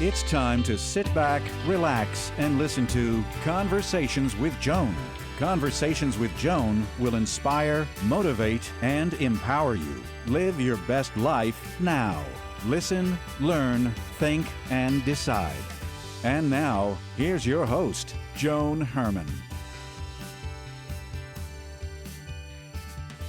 It's time to sit back, relax, and listen to Conversations with Joan. Conversations with Joan will inspire, motivate, and empower you. Live your best life now. Listen, learn, think, and decide. And now, here's your host, Joan Herman.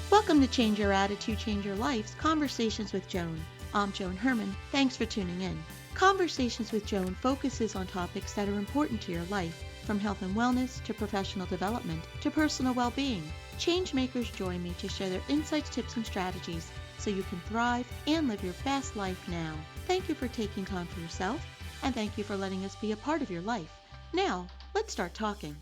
Welcome to Change Your Attitude, Change Your Life's Conversations with Joan. I'm Joan Herman. Thanks for tuning in. Conversations with Joan focuses on topics that are important to your life, from health and wellness to professional development to personal well-being. Change makers join me to share their insights, tips, and strategies so you can thrive and live your best life now. Thank you for taking time for yourself, and thank you for letting us be a part of your life. Now, let's start talking.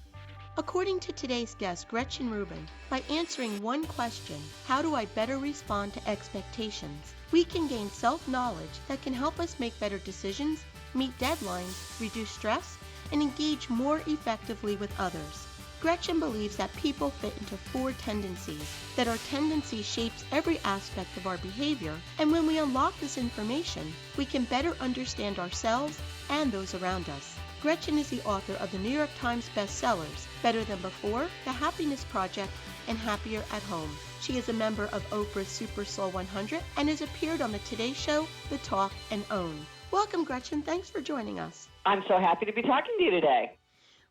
According to today's guest, Gretchen Rubin, by answering one question, how do I better respond to expectations, we can gain self-knowledge that can help us make better decisions, meet deadlines, reduce stress, and engage more effectively with others. Gretchen believes that people fit into four tendencies, that our tendency shapes every aspect of our behavior, and when we unlock this information, we can better understand ourselves and those around us. Gretchen is the author of the New York Times bestsellers, Better Than Before, The Happiness Project, and Happier at Home. She is a member of Oprah's SuperSoul 100 and has appeared on the Today Show, The Talk, and OWN. Welcome, Gretchen. Thanks for joining us. I'm so happy to be talking to you today.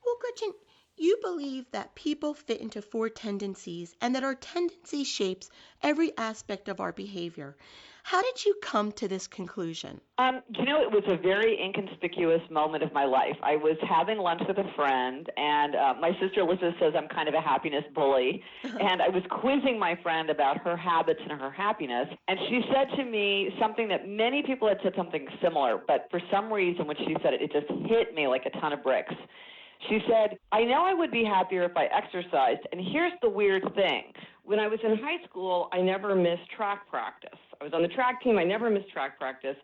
Well, Gretchen, you believe that people fit into four tendencies and that our tendency shapes every aspect of our behavior. How did you come to this conclusion? It was a very inconspicuous moment of my life. I was having lunch with a friend, and my sister Elizabeth says I'm kind of a happiness bully, and I was quizzing my friend about her habits and her happiness, and she said to me something that many people had said something similar, but for some reason when she said it, it just hit me like a ton of bricks. She said, I know I would be happier if I exercised, and here's the weird thing. When I was in high school, I never missed track practice. I was on the track team. I never missed track practice.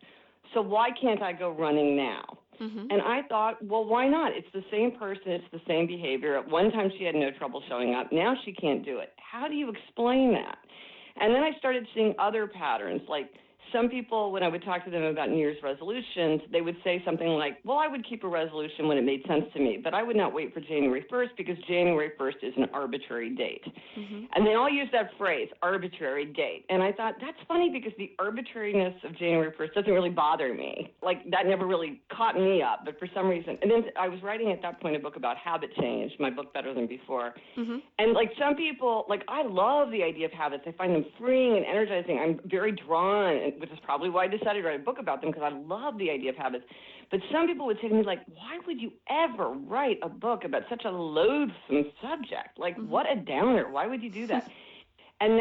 So why can't I go running now? Mm-hmm. And I thought, well, why not? It's the same person. It's the same behavior. At one time, she had no trouble showing up. Now she can't do it. How do you explain that? And then I started seeing other patterns, like some people, when I would talk to them about New Year's resolutions, they would say something like, well, I would keep a resolution when it made sense to me, but I would not wait for January 1st because January 1st is an arbitrary date. Mm-hmm. And they all use that phrase, arbitrary date. And I thought, that's funny because the arbitrariness of January 1st doesn't really bother me. Like, that never really caught me up, but for some reason. And then I was writing at that point a book about habit change, my book Better Than Before. Mm-hmm. And, some people, I love the idea of habits. I find them freeing and energizing. I'm very drawn, which is probably why I decided to write a book about them, because I love the idea of habits. But some people would say to me, why would you ever write a book about such a loathsome subject? What a downer. Why would you do that? And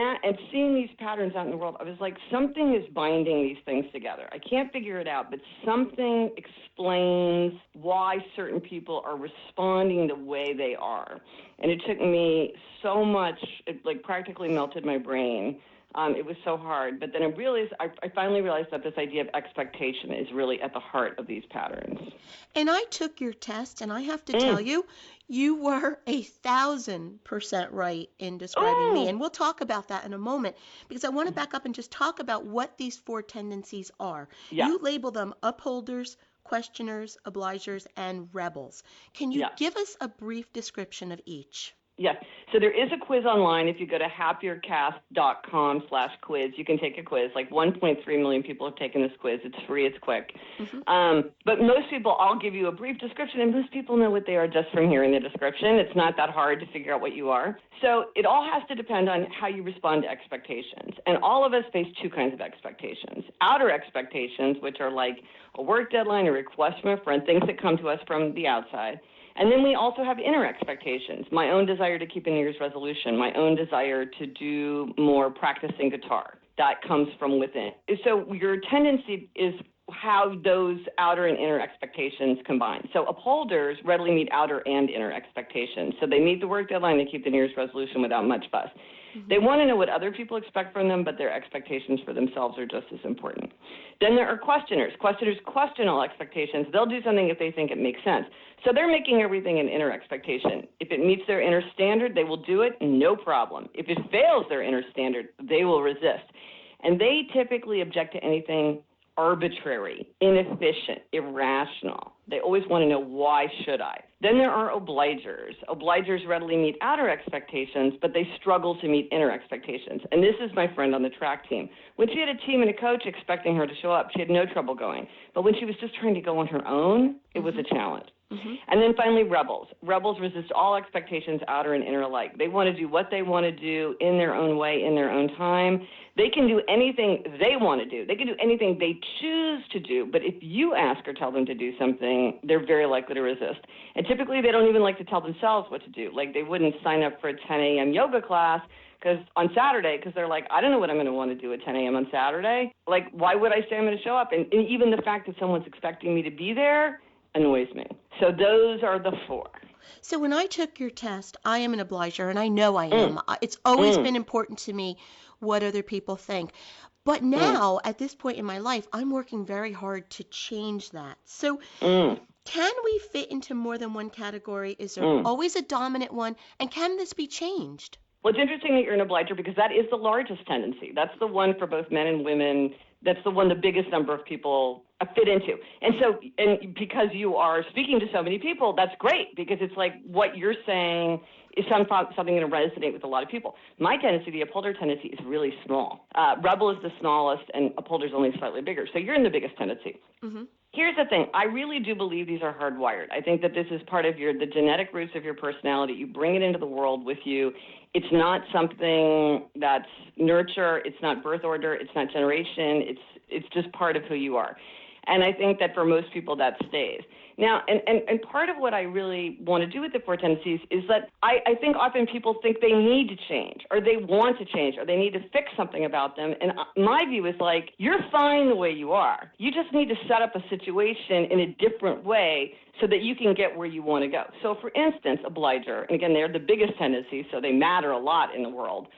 seeing these patterns out in the world, I was like, something is binding these things together. I can't figure it out, but something explains why certain people are responding the way they are. And it took me so much, it practically melted my brain. It was so hard. But then I finally realized that this idea of expectation is really at the heart of these patterns. And I took your test, and I have to tell you, you were 1,000% right in describing me. And we'll talk about that in a moment, because I want to back up and just talk about what these four tendencies are. Yeah. You label them upholders, questioners, obligers, and rebels. Can you give us a brief description of each? Yes. So there is a quiz online. If you go to happiercast.com/quiz, you can take a quiz. 1.3 million people have taken this quiz. It's free. It's quick. Mm-hmm. But most people, I'll give you a brief description, and most people know what they are just from hearing the description. It's not that hard to figure out what you are. So it all has to depend on how you respond to expectations. And all of us face two kinds of expectations. Outer expectations, which are like a work deadline, a request from a friend, things that come to us from the outside. And then we also have inner expectations, my own desire to keep a New Year's resolution, my own desire to do more practicing guitar. That comes from within. So your tendency is how those outer and inner expectations combine. So upholders readily meet outer and inner expectations. So they meet the work deadline, they keep the New Year's resolution without much fuss. Mm-hmm. They want to know what other people expect from them, but their expectations for themselves are just as important. Then there are questioners. Questioners question all expectations. They'll do something if they think it makes sense. So they're making everything an inner expectation. If it meets their inner standard, they will do it, no problem. If it fails their inner standard, they will resist. And they typically object to anything arbitrary, inefficient, irrational. They always want to know, why should I? Then there are obligers. Obligers readily meet outer expectations, but they struggle to meet inner expectations. And this is my friend on the track team. When she had a team and a coach expecting her to show up, she had no trouble going. But when she was just trying to go on her own, it was a challenge. And then finally, rebels. Rebels resist all expectations, outer and inner alike. They want to do what they want to do in their own way, in their own time. They can do anything they want to do. They can do anything they choose to do. But if you ask or tell them to do something, they're very likely to resist. And typically, they don't even like to tell themselves what to do. Like, they wouldn't sign up for a 10 a.m. yoga class on Saturday because they're like, I don't know what I'm going to want to do at 10 a.m. on Saturday. Like, why would I say I'm going to show up? And even the fact that someone's expecting me to be there annoys me. So those are the four. So when I took your test, I am an obliger, and I know I am. It's always been important to me what other people think. But now, at this point in my life, I'm working very hard to change that. So can we fit into more than one category? Is there always a dominant one? And can this be changed? Well, it's interesting that you're an obliger because that is the largest tendency. That's the one for both men and women. That's the one the biggest number of people fit into. And so, and because you are speaking to so many people, that's great because it's like what you're saying is something going to resonate with a lot of people. My tendency, the upholder tendency, is really small. Rebel is the smallest, and upholder is only slightly bigger. So you're in the biggest tendency. Here's the thing. I really do believe these are hardwired. I think that this is part of the genetic roots of your personality. You bring it into the world with you. It's not something that's nurture. It's not birth order. It's not generation. It's just part of who you are. And I think that for most people that stays. Now, and part of what I really want to do with the Four Tendencies is that I think often people think they need to change or they want to change or they need to fix something about them. And my view is like, you're fine the way you are. You just need to set up a situation in a different way so that you can get where you want to go. So, for instance, obliger, and again, they're the biggest tendency, so they matter a lot in the world.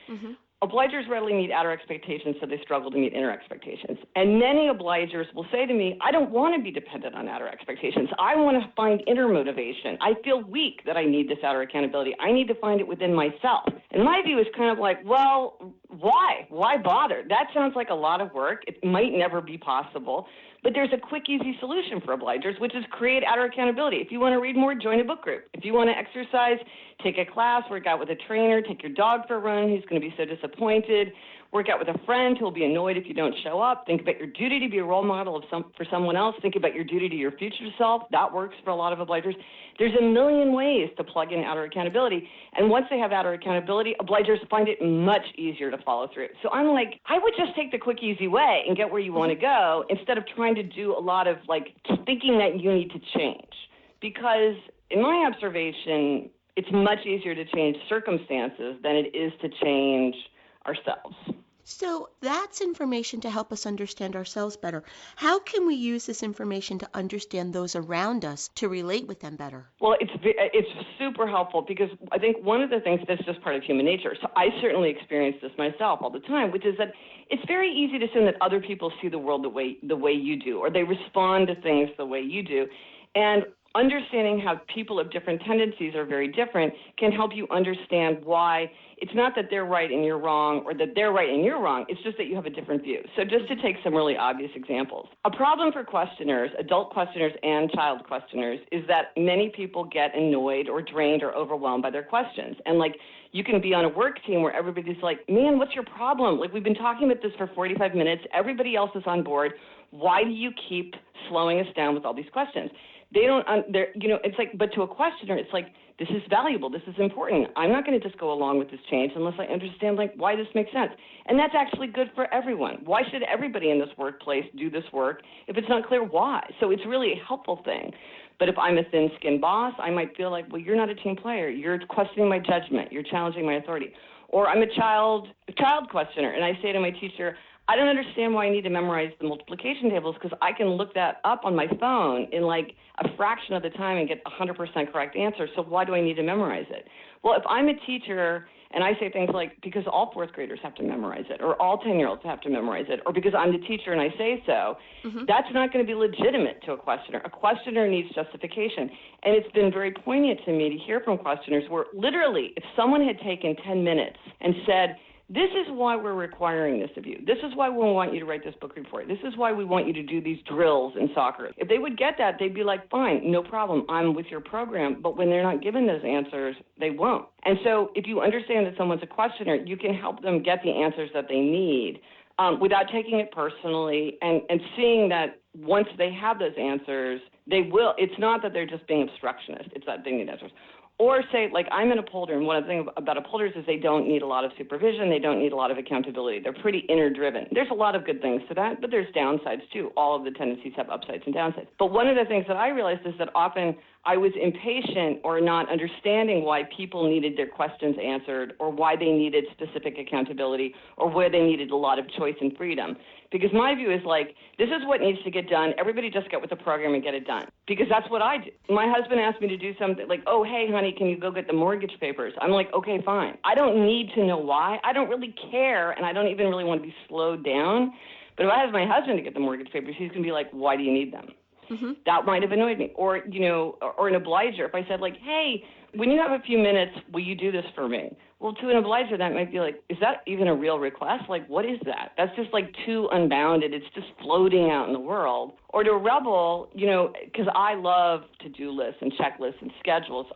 Obligers readily meet outer expectations, so they struggle to meet inner expectations. And many obligers will say to me, I don't want to be dependent on outer expectations. I want to find inner motivation. I feel weak that I need this outer accountability. I need to find it within myself. And my view is kind of like, well, why? Why bother? That sounds like a lot of work. It might never be possible. But there's a quick, easy solution for obligers, which is create outer accountability. If you want to read more, join a book group. If you want to exercise, take a class, work out with a trainer, take your dog for a run who's going to be so disappointed, work out with a friend who will be annoyed if you don't show up. Think about your duty to be a role model for someone else. Think about your duty to your future self. That works for a lot of obligers. There's a million ways to plug in outer accountability. And once they have outer accountability, obligers find it much easier to follow through. So I'm like, I would just take the quick, easy way and get where you want to go instead of trying to do a lot of like thinking that you need to change. Because in my observation, it's much easier to change circumstances than it is to change ourselves. So that's information to help us understand ourselves better. How can we use this information to understand those around us to relate with them better? Well, it's super helpful because I think one of the things that's just part of human nature. So I certainly experience this myself all the time, which is that it's very easy to assume that other people see the world the way you do, or they respond to things the way you do. And understanding how people of different tendencies are very different can help you understand why it's not that they're right and you're wrong or that they're right and you're wrong. It's just that you have a different view. So just to take some really obvious examples, a problem for questioners, adult questioners and child questioners, is that many people get annoyed or drained or overwhelmed by their questions. And like you can be on a work team where everybody's like, man, what's your problem? Like we've been talking about this for 45 minutes. Everybody else is on board. Why do you keep slowing us down with all these questions? They don't, it's like, but to a questioner, it's like, this is valuable, this is important. I'm not going to just go along with this change unless I understand, like, why this makes sense. And that's actually good for everyone. Why should everybody in this workplace do this work if it's not clear why? So it's really a helpful thing. But if I'm a thin-skinned boss, I might feel like, well, you're not a team player. You're questioning my judgment. You're challenging my authority. Or I'm a child questioner, and I say to my teacher, I don't understand why I need to memorize the multiplication tables because I can look that up on my phone in like a fraction of the time and get 100% correct answer. So why do I need to memorize it? Well, if I'm a teacher and I say things like because all fourth graders have to memorize it or all 10-year-olds have to memorize it or because I'm the teacher and I say so, that's not going to be legitimate to a questioner. A questioner needs justification. And it's been very poignant to me to hear from questioners where literally if someone had taken 10 minutes and said, this is why we're requiring this of you. This is why we want you to write this book report. This is why we want you to do these drills in soccer. If they would get that, they'd be like, fine, no problem, I'm with your program. But when they're not given those answers, they won't. And so if you understand that someone's a questioner, you can help them get the answers that they need without taking it personally and seeing that once they have those answers, they will. It's not that they're just being obstructionist. It's that they need answers. Or say, like, I'm an upholder, and one of the things about upholders is they don't need a lot of supervision. They don't need a lot of accountability. They're pretty inner-driven. There's a lot of good things to that, but there's downsides, too. All of the tendencies have upsides and downsides. But one of the things that I realized is that often I was impatient or not understanding why people needed their questions answered or why they needed specific accountability or where they needed a lot of choice and freedom. Because my view is like, this is what needs to get done. Everybody just get with the program and get it done. Because that's what I do. My husband asked me to do something like, oh, hey, honey, can you go get the mortgage papers? I'm like, okay, fine. I don't need to know why. I don't really care, and I don't even really want to be slowed down. But if I ask my husband to get the mortgage papers, he's going to be like, why do you need them? Mm-hmm. That might have annoyed me. Or, or an obliger. If I said, like, hey, when you have a few minutes, will you do this for me? Well, to an obliger, that might be like, is that even a real request? Like, what is that? That's just like too unbounded. It's just floating out in the world. Or to a rebel, because I love to-do lists and checklists and schedules.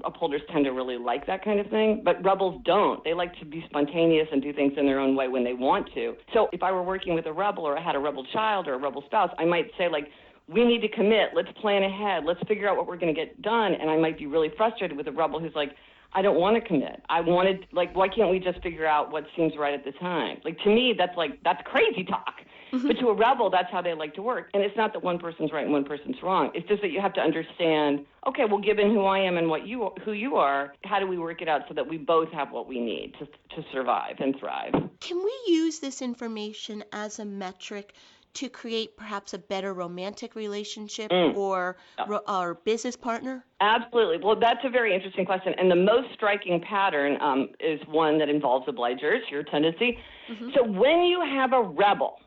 Upholders tend to really like that kind of thing, but rebels don't. They like to be spontaneous and do things in their own way when they want to. So if I were working with a rebel or I had a rebel child or a rebel spouse, I might say, like, we need to commit. Let's plan ahead. Let's figure out what we're going to get done. And I might be really frustrated with a rebel who's like, I don't want to commit. Why can't we just figure out what seems right at the time? Like, to me, that's crazy talk. Mm-hmm. But to a rebel, that's how they like to work. And it's not that one person's right and one person's wrong. It's just that you have to understand, okay, well, given who I am and who you are, how do we work it out so that we both have what we need to survive and thrive? Can we use this information as a metric to create perhaps a better romantic relationship or business partner? Absolutely. Well, that's a very interesting question. And the most striking pattern is one that involves obligers, your tendency. Mm-hmm. So when you have a rebel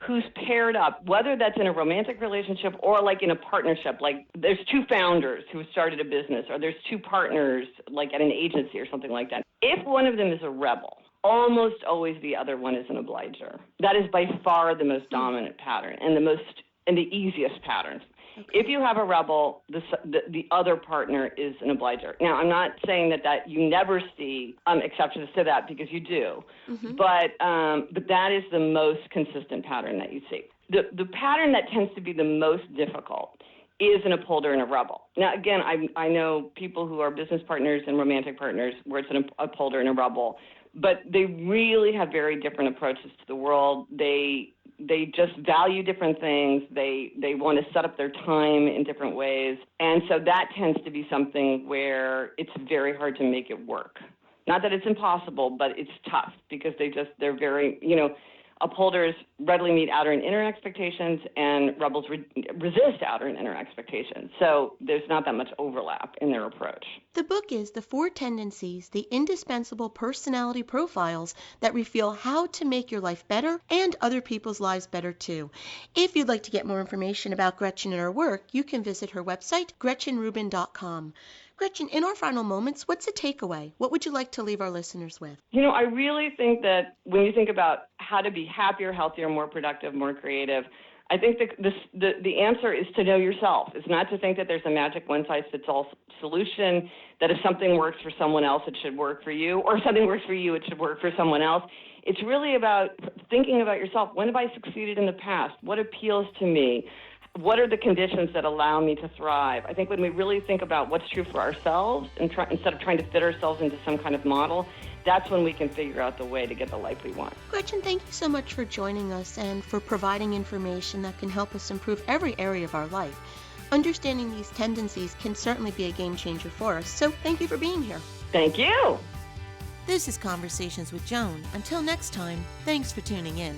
who's paired up, whether that's in a romantic relationship or like in a partnership, like there's two founders who started a business or there's two partners like at an agency or something like that. If one of them is a rebel, almost always the other one is an obliger. That is by far the most dominant pattern and the easiest pattern. Okay. If you have a rebel, the other partner is an obliger. Now, I'm not saying that you never see exceptions to that, because you do, mm-hmm. but that is the most consistent pattern that you see. The pattern that tends to be the most difficult is an upholder and a rebel. Now, again, I know people who are business partners and romantic partners where it's an upholder and a rebel, but they really have very different approaches to the world. They just value different things. They want to set up their time in different ways. And so that tends to be something where it's very hard to make it work. Not that it's impossible, but it's tough because they're very, upholders readily meet outer and inner expectations, and rebels resist outer and inner expectations. So there's not that much overlap in their approach. The book is The Four Tendencies, the indispensable personality profiles that reveal how to make your life better and other people's lives better too. If you'd like to get more information about Gretchen and her work, you can visit her website, GretchenRubin.com. Gretchen, in our final moments, what's a takeaway? What would you like to leave our listeners with? I really think that when you think about how to be happier, healthier, more productive, more creative, I think the answer is to know yourself. It's not to think that there's a magic one-size-fits-all solution, that if something works for someone else, it should work for you, or if something works for you, it should work for someone else. It's really about thinking about yourself. When have I succeeded in the past? What appeals to me? What are the conditions that allow me to thrive? I think when we really think about what's true for ourselves and instead of trying to fit ourselves into some kind of model, that's when we can figure out the way to get the life we want. Gretchen, thank you so much for joining us and for providing information that can help us improve every area of our life. Understanding these tendencies can certainly be a game changer for us, so thank you for being here. Thank you. This is Conversations with Joan. Until next time, thanks for tuning in.